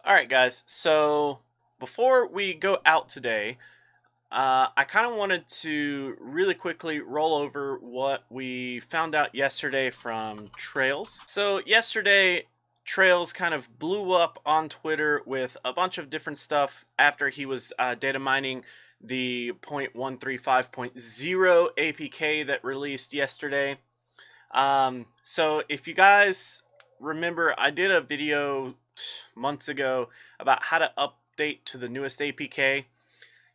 Alright guys, so before we go out today, I kind of wanted to really quickly roll over what we found out yesterday from Trails. So yesterday, Trails kind of blew up on Twitter with a bunch of different stuff after he was data mining the 0.135.0 APK that released yesterday. So if you guys remember, I did a video months ago about how to update to the newest APK.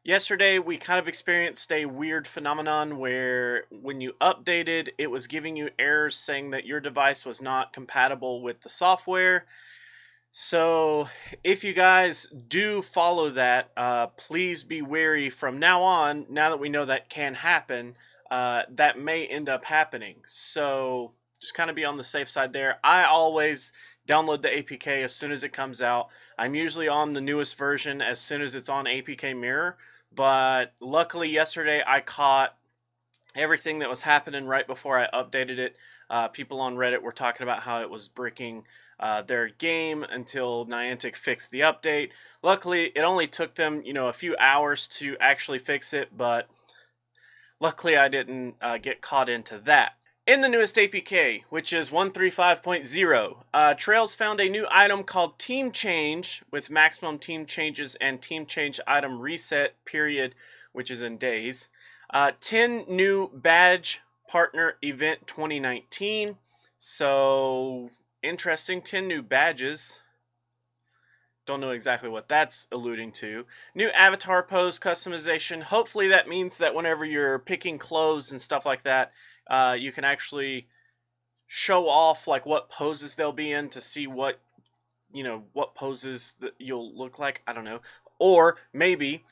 Yesterday, we kind of experienced a weird phenomenon where when you updated, it was giving you errors saying that your device was not compatible with the software. So if you guys do follow that, please be wary from now on. Now that we know that can happen, that may end up happening. So just kind of be on the safe side there. I always download the APK as soon as it comes out. I'm usually on the newest version as soon as it's on APK Mirror. But luckily yesterday I caught everything that was happening right before I updated it. People on Reddit were talking about how it was bricking their game until Niantic fixed the update. Luckily, it only took them, a few hours to actually fix it, but luckily I didn't get caught into that. In the newest APK, which is 135.0, Trails found a new item called Team Change with maximum team changes and team change item reset period, which is in days. 10 new badge partner event 2019. So interesting, 10 new badges. Don't know exactly what that's alluding to. New avatar pose customization. Hopefully that means that whenever you're picking clothes and stuff like that, you can actually show off like what poses they'll be in to see what poses that you'll look like. I don't know. Or maybe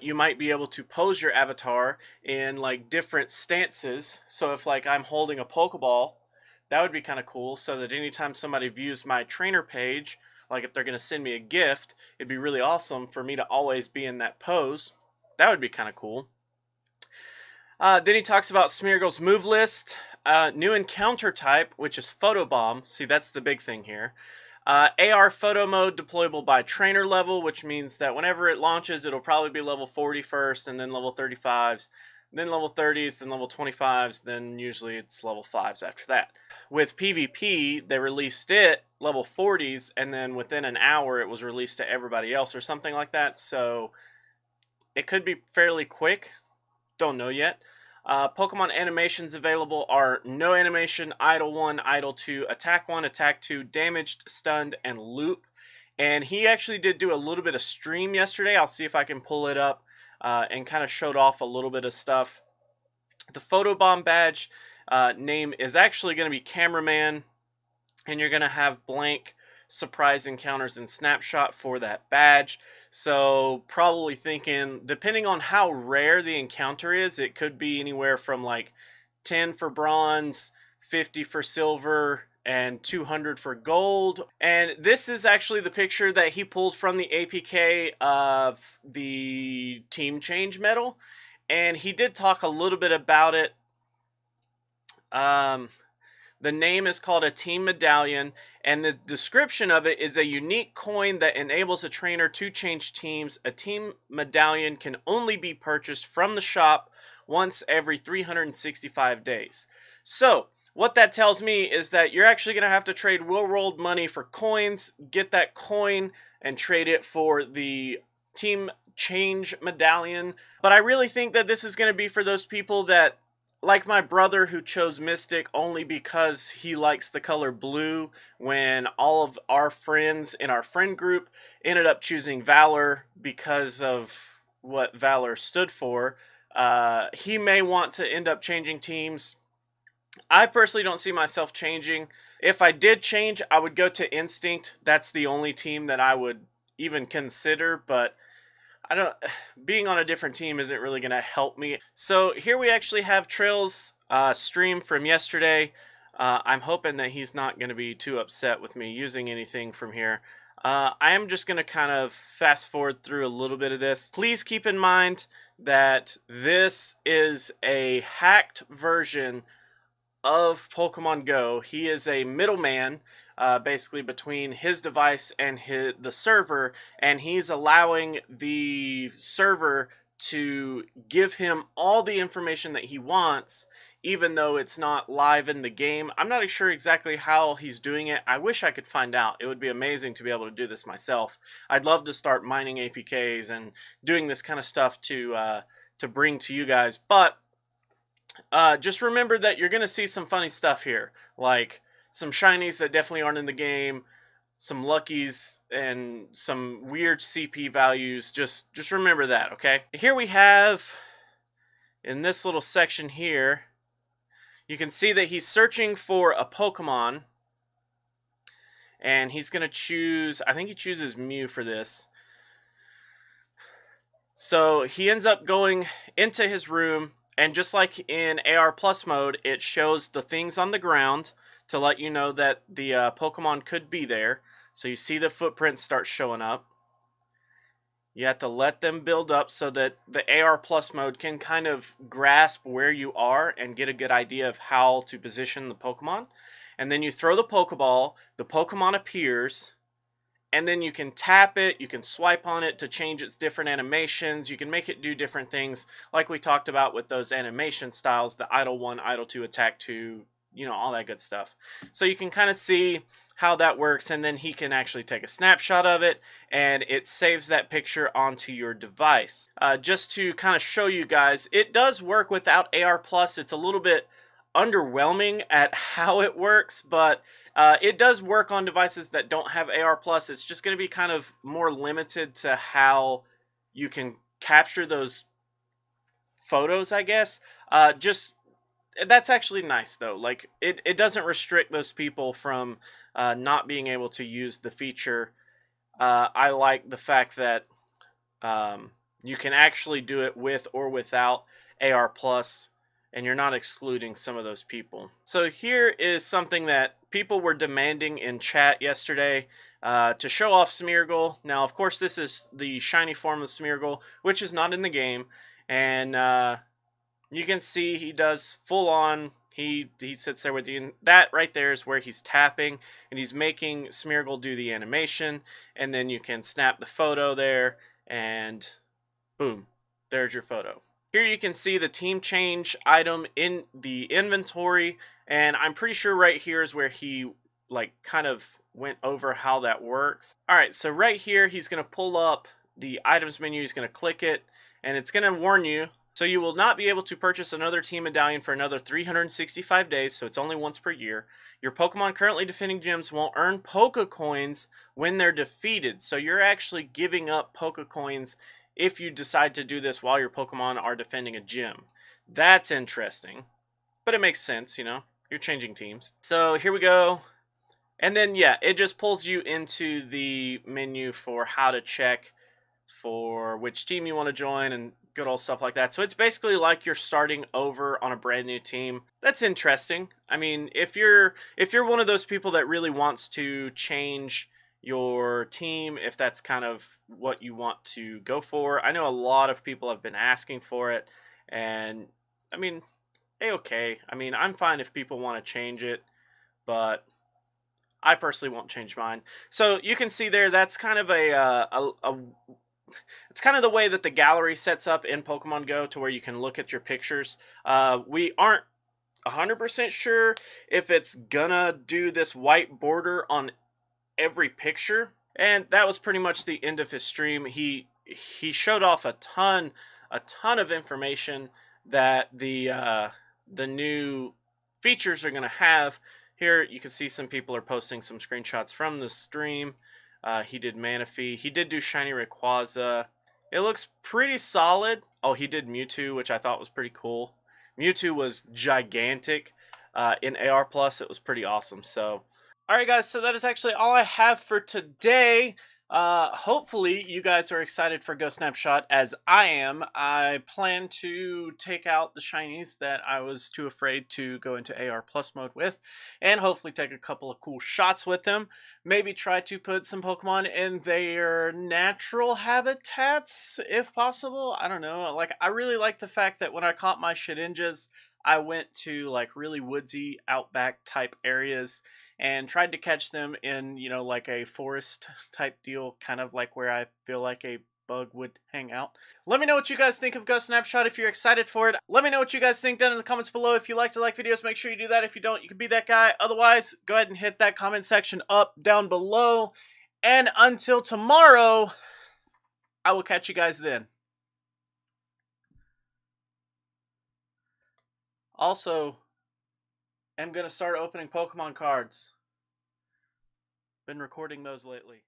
you might be able to pose your avatar in like different stances. So if like I'm holding a Pokeball, that would be kind of cool, so that anytime somebody views my trainer page, like if they're going to send me a gift, it'd be really awesome for me to always be in that pose. That would be kind of cool. Then he talks about Smeargle's move list, new encounter type, which is Photobomb. See, that's the big thing here. AR photo mode deployable by trainer level, which means that whenever it launches, it'll probably be level 40 first, and then level 35s, then level 30s, then level 25s, then usually it's level 5s after that. With PvP, they released it level 40s, and then within an hour it was released to everybody else or something like that, so it could be fairly quick. Don't know yet. Pokemon animations available are No Animation, Idle 1, Idle 2, Attack 1, Attack 2, Damaged, Stunned, and Loop. And he actually did do a little bit of stream yesterday. I'll see if I can pull it up and kind of showed off a little bit of stuff. The Photobomb badge name is actually going to be Cameraman, and you're going to have blank surprise encounters and snapshot for that badge. So probably thinking, depending on how rare the encounter is, it could be anywhere from like 10 for bronze, 50 for silver, and 200 for gold. And this is actually the picture that he pulled from the APK of the team change medal, and he did talk a little bit about it. The name is called a Team Medallion, and the description of it is a unique coin that enables a trainer to change teams. A Team Medallion can only be purchased from the shop once every 365 days. So, what that tells me is that you're actually going to have to trade real-world money for coins, get that coin, and trade it for the Team Change Medallion. But I really think that this is going to be for those people that, like my brother who chose Mystic only because he likes the color blue, when all of our friends in our friend group ended up choosing Valor because of what Valor stood for. He may want to end up changing teams. I personally don't see myself changing. If I did change, I would go to Instinct. That's the only team that I would even consider, but being on a different team isn't really going to help me. So here we actually have Trails stream from yesterday. I'm hoping that he's not going to be too upset with me using anything from here. I am just going to kind of fast forward through a little bit of this. Please keep in mind that this is a hacked version of Pokemon Go. He is a middleman, basically between his device and the server, and he's allowing the server to give him all the information that he wants, even though it's not live in the game. I'm not sure exactly how he's doing it. I wish I could find out. It would be amazing to be able to do this myself. I'd love to start mining APKs and doing this kind of stuff to bring to you guys, but just remember that you're going to see some funny stuff here, like some shinies that definitely aren't in the game, some luckies, and some weird CP values. Just remember that, okay? Here we have, in this little section here, you can see that he's searching for a Pokemon, and he's going to choose, I think he chooses Mew for this. So he ends up going into his room, and just like in AR Plus mode, it shows the things on the ground to let you know that the Pokemon could be there. So you see the footprints start showing up. You have to let them build up so that the AR Plus mode can kind of grasp where you are and get a good idea of how to position the Pokemon. And then you throw the Pokeball, the Pokemon appears, and then you can tap it, you can swipe on it to change its different animations, you can make it do different things, like we talked about with those animation styles, the Idle 1, Idle 2, Attack 2, you know, all that good stuff. So you can kind of see how that works, and then he can actually take a snapshot of it, and it saves that picture onto your device. Just to kind of show you guys, it does work without AR+. It's a little bit underwhelming at how it works, but it does work on devices that don't have AR+. It's just going to be kind of more limited to how you can capture those photos, I guess. That's actually nice, though. Like, it doesn't restrict those people from not being able to use the feature. I like the fact that you can actually do it with or without AR+, and you're not excluding some of those people. So here is something that people were demanding in chat yesterday, to show off Smeargle. Now, of course, this is the shiny form of Smeargle, which is not in the game, and you can see he does full on. He sits there with you, and that right there is where he's tapping, and he's making Smeargle do the animation, and then you can snap the photo there, and boom, there's your photo. Here you can see the team change item in the inventory, and I'm pretty sure right here is where he like kind of went over how that works. Alright, so right here he's going to pull up the items menu, he's going to click it, and it's going to warn you. So you will not be able to purchase another team medallion for another 365 days, so it's only once per year. Your Pokemon currently defending gyms won't earn Poke Coins when they're defeated, so you're actually giving up Poke Coins if you decide to do this while your Pokemon are defending a gym. That's interesting, but it makes sense, you know, you're changing teams. So here we go, and then yeah, it just pulls you into the menu for how to check for which team you want to join and good old stuff like that. So it's basically like you're starting over on a brand new team. That's interesting. I mean, if you're one of those people that really wants to change your team, if that's kind of what you want to go for, I know a lot of people have been asking for it, and I mean, okay. I mean, I'm fine if people want to change it, but I personally won't change mine. So you can see there, that's kind of it's kind of the way that the gallery sets up in Pokemon Go, to where you can look at your pictures. We aren't 100% sure if it's gonna do this white border on every picture, and that was pretty much the end of his stream. He showed off a ton of information that the new features are gonna have. Here you can see some people are posting some screenshots from the stream. He did Manaphy. He did do Shiny Rayquaza. It looks pretty solid. Oh, he did Mewtwo, which I thought was pretty cool. Mewtwo was gigantic. In AR+, it was pretty awesome. So, alright guys, so that is actually all I have for today. Hopefully you guys are excited for GOSnapshot as I am. I plan to take out the shinies that I was too afraid to go into AR+ mode with, and hopefully take a couple of cool shots with them. Maybe try to put some Pokemon in their natural habitats if possible. I don't know. Like, I really like the fact that when I caught my Shedinjas, I went to like really woodsy outback type areas and tried to catch them in, like a forest type deal, kind of like where I feel like a bug would hang out. Let me know what you guys think of GOSnapshot if you're excited for it. Let me know what you guys think down in the comments below. If you like to like videos, make sure you do that. If you don't, you can be that guy. Otherwise, go ahead and hit that comment section up down below. And until tomorrow, I will catch you guys then. Also, I'm going to start opening Pokemon cards. Been recording those lately.